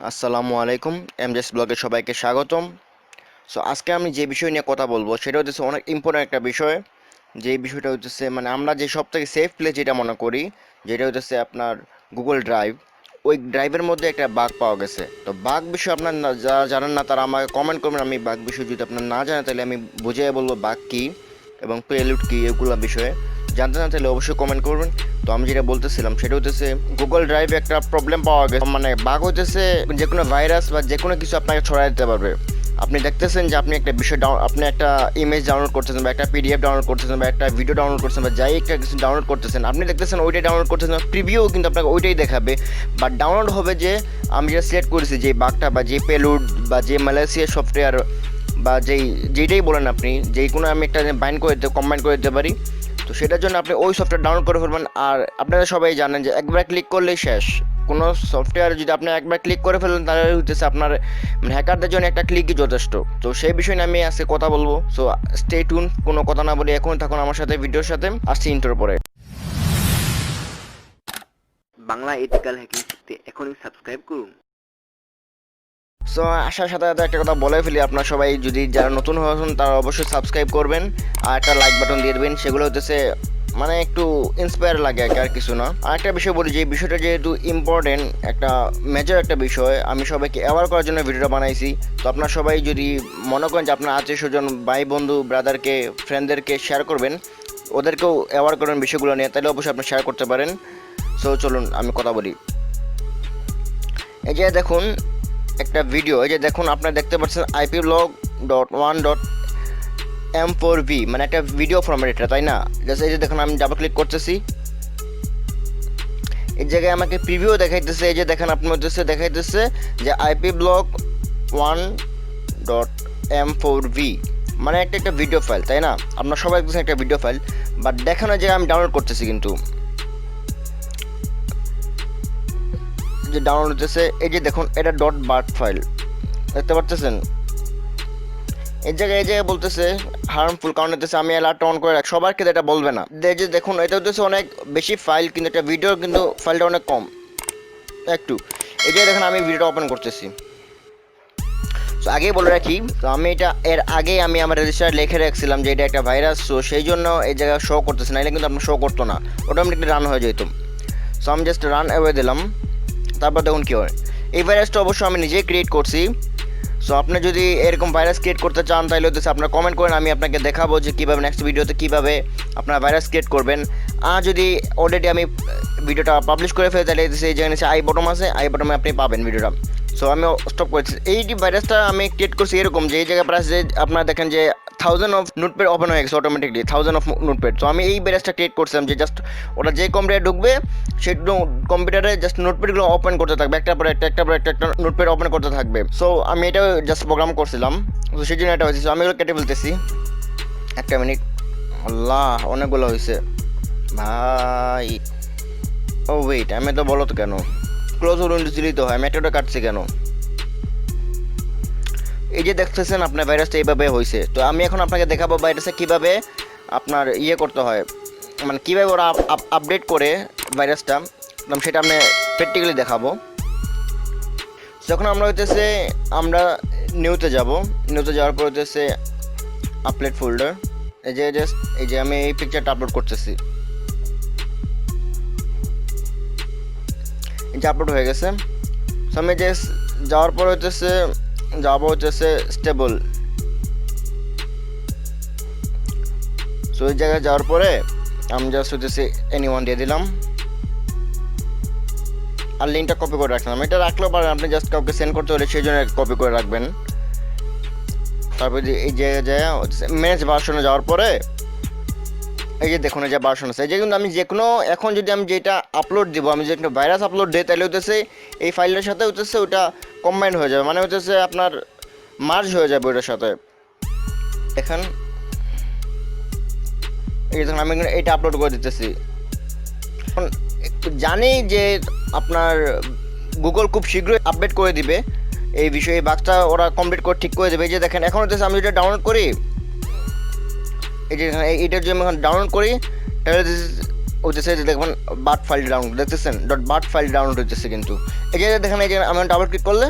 আসসালামু আলাইকুম। এমজেস ব্লগে সবাইকে স্বাগতম। সো আজকে আমি যে বিষয় নিয়ে কথা বলবো সেটা হচ্ছে অনেক ইম্পর্ট্যান্ট একটা বিষয়। যে বিষয়টা হচ্ছে মানে আমরা যে সব থেকে সেফ প্লেস যেটা মনে করি, যেটা হচ্ছে আপনার গুগল ড্রাইভ। ওই ড্রাইভের মধ্যে একটা বাগ পাওয়া গেছে। তো বাগ বিষয় আপনার যারা জানেন না তারা আমাকে কমেন্ট করবেন। আমি বাগ বিষয় যদি আপনার না জানেন তাহলে আমি বুঝিয়ে বলবো বাগ কী এবং প্রেলুড কী এগুলো বিষয়ে। জানতে না তাহলে অবশ্যই কমেন্ট করবেন। তো আমি যেটা বলতেছিলাম সেটা হচ্ছে গুগল ড্রাইভে একটা প্রবলেম পাওয়া গেছে, মানে বাগ হইতেছে যে কোনো ভাইরাস বা যে কোনো কিছু আপনাকে ছড়াই দিতে পারবে। আপনি দেখতেছেন যে আপনি একটা বিষয় আপনি একটা ইমেজ ডাউনলোড করতেছেন বা একটা পিডিএফ ডাউনলোড করতেছেন বা একটা ভিডিও ডাউনলোড করতেছেন বা যাই একটা কিছু ডাউনলোড করতেছেন, আপনি দেখতেছেন ওইটাই ডাউনলোড করতেছেন, প্রিভিউ কিন্তু আপনাকে ওইটাই দেখাবে। বাট ডাউনলোড হবে যে আমি যেটা সিলেক্ট করেছি যে বাগটা বা যে পেলুড বা যে মালয়েশিয়া সফটওয়্যার বা যেইটাই বলেন আপনি, যেই কোনো আমি একটা বাইন্ড করে দিতে কম্বাইন করে দিতে পারি। তো সেটার জন্য আপনি ওই সফটওয়্যার ডাউনলোড করে ফেলবেন। আর আপনারা সবাই জানেন যে একবার ক্লিক করলেই শেষ। কোনো সফটওয়্যার যদি আপনি একবার ক্লিক করে ফেলেন তাহলে হচ্ছে আপনার মানে হ্যাকারদের জন্য একটা ক্লিকই যথেষ্ট। তো সেই বিষয় নিয়ে আমি আজকে কথা বলবো। সো স্টে টুন, কোনো কথা না বলি এখন থাকুন আমার সাথে ভিডিওর সাথে। আসছি ইন্টোর পরে। বাংলা এথিক্যাল হ্যাকিং শিখতে এখনই সাবস্ক্রাইব করুন। সো আসার সাথে সাথে একটা কথা বলে ফেলি, আপনার সবাই যদি যারা নতুন হয়েছেন তারা অবশ্যই সাবস্ক্রাইব করবেন আর একটা লাইক বাটন দিয়ে দেবেন। সেগুলো হতেছে মানে একটু ইন্সপায়ার লাগে আর কিছু না। আর একটা বিষয় বলি, যে বিষয়টা যেহেতু ইম্পর্টেন্ট, একটা মেজর একটা বিষয়, আমি সবাইকে অ্যাওয়ার করার জন্য ভিডিওটা বানাইছি। তো আপনারা সবাই যদি মনে করেন যে আপনার আত্মীয় স্বজন, ভাই বন্ধু, ব্রাদারকে, ফ্রেন্ডদেরকে শেয়ার করবেন, ওদেরকেও অ্যাওয়ার করবেন বিষয়গুলো নিয়ে, তাহলে অবশ্যই আপনি শেয়ার করতে পারেন। সো চলুন আমি কথা বলি। এই যে দেখুন একটা ভিডিও, এই যে দেখুন আপনারা দেখতে পাচ্ছেন IP blog.1.m4v, মানে একটা ভিডিও ফরম্যাট এটা, তাই না? জাস্ট এই যে দেখুন আমি ডাবল ক্লিক করতেছি, এই জায়গায় আমাকে প্রিভিউ দেখাইতেছে। এই যে দেখেন আপনার হচ্ছে দেখাইতেছে যে IP blog1.m4v, মানে একটা ভিডিও ফাইল, তাই না? আপনার সবাই দেখতেছেন একটা ভিডিও ফাইল, বাট দেখানো যে আমি ডাউনলোড করতেছি, কিন্তু যে ডাউনলোড হতেছে এই যে দেখুন এটা .bat ফাইল দেখতে পাচ্ছেন। এই জায়গায় বলতেছে হার্মফুল, কারণ হতেছে আমি অ্যালার্ট অন করে রাখ, সবার ক্ষেত্রে এটা বলবে না। এই যে দেখুন এটা হতেছে অনেক বেশি ফাইল, কিন্তু একটা ভিডিও কিন্তু ফাইলটা অনেক কম একটু। এই যে দেখুন আমি ভিডিওটা ওপেন করতেছি। তো আগেই বলে রাখি, তো আমি এটা এর আগে আমি আমার রেজিস্টার লিখে রাখছিলাম যে এটা একটা ভাইরাস, তো সেই জন্য এই জায়গায় শো করতেছে না, এটা কিন্তু আপনার শো করতো না, অটোমেটিকলি রান হয়ে যেত। সো আমি জাস্ট রান অ্যাওয়ে দিলাম। তারপর দেখুন কী হয়। এই ভাইরাসটা অবশ্য আমি নিজেই ক্রিয়েট করছি। সো আপনি যদি এরকম ভাইরাস ক্রিয়েট করতে চান তাহলে হচ্ছে আপনার কমেন্ট করেন, আমি আপনাকে দেখাবো যে কীভাবে নেক্সট ভিডিওতে কীভাবে আপনার ভাইরাস ক্রিয়েট করবেন। আর যদি অলরেডি আমি ভিডিওটা পাবলিশ করে ফেলি তাহলে সেই জায়গায় আই বটম আছে, আই বটমে আপনি পাবেন ভিডিওটা। সো আমি স্টপ করেছি। এই ভাইরাসটা আমি ক্রিয়েট করছি এরকম যে এই জায়গায় প্রায় যে আপনারা দেখেন যে 1000 অফ নোটপ্যাড ওপেন হয়ে গেছে অটোমেটিকলি, 1000 অফ নোটপ্যাড। তো আমি এই ভাইরাসটা ক্রিয়েট করছিলাম যে জাস্ট ওটা যে কম্পিউটারে ঢুকবে সেই কম্পিউটারে জাস্ট নোটপ্যাডগুলো ওপেন করতে থাকবে, একটার পর একটা নোটপ্যাড ওপেন করতে থাকবে। সো আমি এটা জাস্ট প্রোগ্রাম করছিলাম, তো সেই জন্য এটা হয়েছে। সো আমি এগুলো কেটে ফেলতেছি। একটা মিনিট, আল্লাহ অনেকগুলো হয়েছে ভাই। ও ওয়েট, আমি তো বলো তো কেন ক্লোজ উইন্ডোজ দিলেই তো হয়, আমি একটা কাটছি কেন? এই যে দেখতেছেন আপনার ভাইরাসটা এইভাবে হয়েছে। তো আমি এখন আপনাকে দেখাবো ভাইরাসে কীভাবে আপনার করতে হয়, মানে কীভাবে ওরা আপডেট করে ভাইরাসটা, সেটা আমি প্র্যাকটিক্যালি দেখাবো। যখন আমরা আমরা নিউতে যাওয়ার পর আপলোড ফোল্ডার। এই যে আমি এই পিকচারটা আপলোড করতেছি, এই যে আপলোড হয়ে গেছে। সো আমি যাওয়ার পর যাবো স্টেবল। সো ওই জায়গায় যাওয়ার পরে আমি জাস্ট এনিওয়ান দিয়ে দিলাম আর লিঙ্কটা কপি করে রাখলাম। এটা রাখলেও পারেন আপনি, জাস্ট কাউকে সেন্ড করতে হলে সেই জন্য কপি করে রাখবেন। তারপর এই জায়গায় ম্যানেজ ভার্সনে যাওয়ার পরে এই যে দেখুন এই যে ভার্সন আছে, এই যে কিন্তু আমি যে কোনো এখন যদি আমি যেটা আপলোড দিব, আমি যে একটা ভাইরাস আপলোড দিই তাহলে এই ফাইলের সাথে ওটা কম্বাইন হয়ে যাবে, মানে আপনার মার্জ হয়ে যাবে ওটার সাথে। এখন এই দেখুন আমি এটা আপলোড করে দিতেছি। জানি যে আপনার গুগল খুব শীঘ্রই আপডেট করে দিবে এই বিষয়ে, বাগটা ওরা কমপ্লিট করে ঠিক করে দেবে। এই যে দেখেন এখন আমি যেটা ডাউনলোড করি, এই যে এইটার জন্য এখন ডাউনলোড করি তাহলে হইতেছে যে দেখবেন বাট ফাইল ডাউনলোড দেখতেছেন ডট বাট ফাইল ডাউনলোড হইতেছে কিন্তু এই যে দেখেন এই যে আমি ডাবল ক্লিক করলে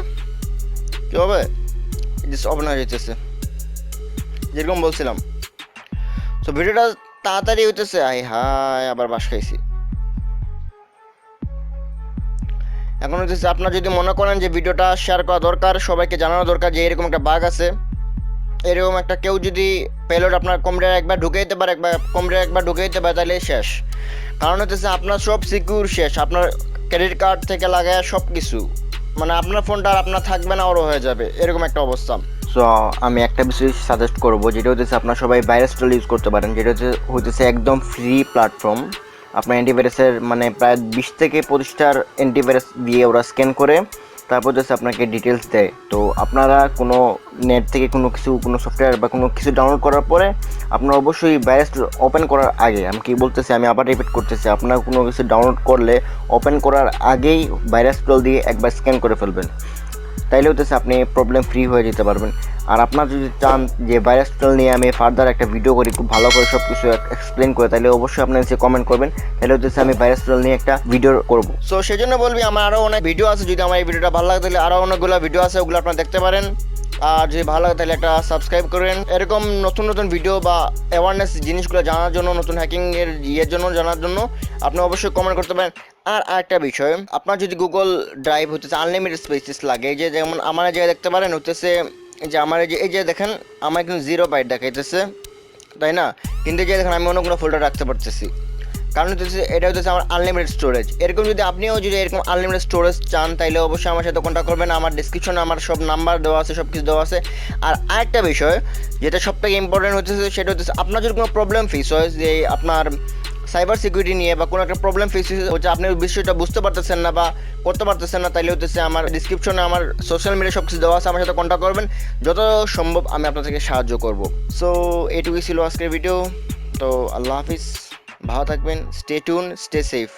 কী হবে ওপেন হয়ে যেতেছে যেরকম বলছিলাম। তো ভিডিওটা তাড়াতাড়ি হইতেছে আই হাই আবার বাস খাইছি। এখন হচ্ছে আপনার যদি মনে করেন যে ভিডিওটা শেয়ার করা দরকার, সবাইকে জানানো দরকার যে এরকম একটা বাগ আছে, এরকম একটা কেউ যদি পেলোড আপনার কম্পিউটারে একবার ঢুকে দিতে পারে তাহলে শেষ। কারণ হচ্ছে আপনার সব সিকিউর শেষ, আপনার ক্রেডিট কার্ড থেকে লাগায় সব কিছু, মানে আপনার ফোনটা আর আপনার থাকবে না, ওরও হয়ে যাবে এরকম একটা অবস্থা। সো আমি একটা বিষয় সাজেস্ট করবো, যেটা হচ্ছে আপনার সবাই ভাইরাস টুল ইউজ করতে পারেন, যেটা হচ্ছে একদম ফ্রি প্ল্যাটফর্ম। আপনার অ্যান্টিভাইরাসের মানে প্রায় 20 থেকে 25টার অ্যান্টিভাইরাস দিয়ে ওরা স্ক্যান করে তারপর হচ্ছে আপনাকে ডিটেলস দেয়। তো আপনারা কোনো নেট থেকে কোনো সফটওয়্যার বা কোনো কিছু ডাউনলোড করার পরে আপনারা অবশ্যই ভাইরাস ওপেন করার আগে, আমি কি বলতেছি আমি আবার রিপিট করতেছি, আপনারা কোনো কিছু ডাউনলোড করলে ওপেন করার আগেই ভাইরাস টুল দিয়ে একবার স্ক্যান করে ফেলবেন, তাইলে হচ্ছে আপনি প্রবলেম ফ্রি হয়ে যেতে পারবেন। আর আপনার যদি চান যে ভাইরাস টুল নিয়ে আমি ফার্দার একটা ভিডিও করি খুব ভালো করে সব কিছু এক্সপ্লেন করে, তাহলে অবশ্যই আপনার নিচে কমেন্ট করবেন, তাহলে হচ্ছে আমি ভাইরাস টুল নিয়ে একটা ভিডিও করব। সো সেই জন্য বলবি আমার আরও অনেক ভিডিও আছে, যদি আমার এই ভিডিওটা ভালো লাগে তাহলে আরও অনেকগুলো ভিডিও আছে, ওগুলো আপনারা দেখতে পারেন। আর যদি ভালো লাগে তাহলে একটা সাবস্ক্রাইব করেন, এরকম নতুন নতুন ভিডিও বা অ্যাওয়ারনেস জিনিসগুলো জানার জন্য, নতুন হ্যাকিংয়ের জানার জন্য আপনি অবশ্যই কমেন্ট করতে পারেন। আর আরেকটা বিষয়, আপনার যদি গুগল ড্রাইভ হতেছে আনলিমিটেড স্পেসেস লাগে, এই যে যেমন আমার জায়গায় দেখতে পারেন হতেছে যে আমার এই যে দেখেন আমার কিন্তু 0 বাইট দেখাইতেছে, তাই না? কিন্তু এই যে দেখেন আমি অন্য কোনো ফোল্ডার রাখতে পারতেছি, কারণ হচ্ছে এটা হচ্ছে আমার আনলিমিটেড স্টোরেজ। এরকম যদি আপনিও যদি এরকম আনলিমিটেড স্টোরেজ চান তাহলে অবশ্যই আমার সাথে কন্ট্যাক্ট করবেন, আমার ডিসক্রিপশনে আমার সব নাম্বার দেওয়া আছে, সব কিছু দেওয়া আছে। আর আরেকটা বিষয় যেটা সবথেকে ইম্পর্টেন্ট হচ্ছে সেটা হচ্ছে আপনার যদি কোনো প্রবলেম ফেস হয় যে আপনার সাইবার সিকিউরিটি নিয়ে বা কোনো একটা প্রবলেম ফেস হচ্ছে, আপনি বিষয়টা বুঝতে পারতেছেন না বা করতে পারতেছেন না, তাইলে হচ্ছে আমার ডিসক্রিপশনে আমার সোশ্যাল মিডিয়া সব কিছু দেওয়া আছে, আমার সাথে কন্ট্যাক্ট করবেন, যত সম্ভব আমি আপনার থেকে সাহায্য করব। সো এইটুকুই ছিল আজকের ভিডিও। তো আল্লাহ হাফিজ, ভালো থাকবেন, স্টে টিউন, স্টে সেফ।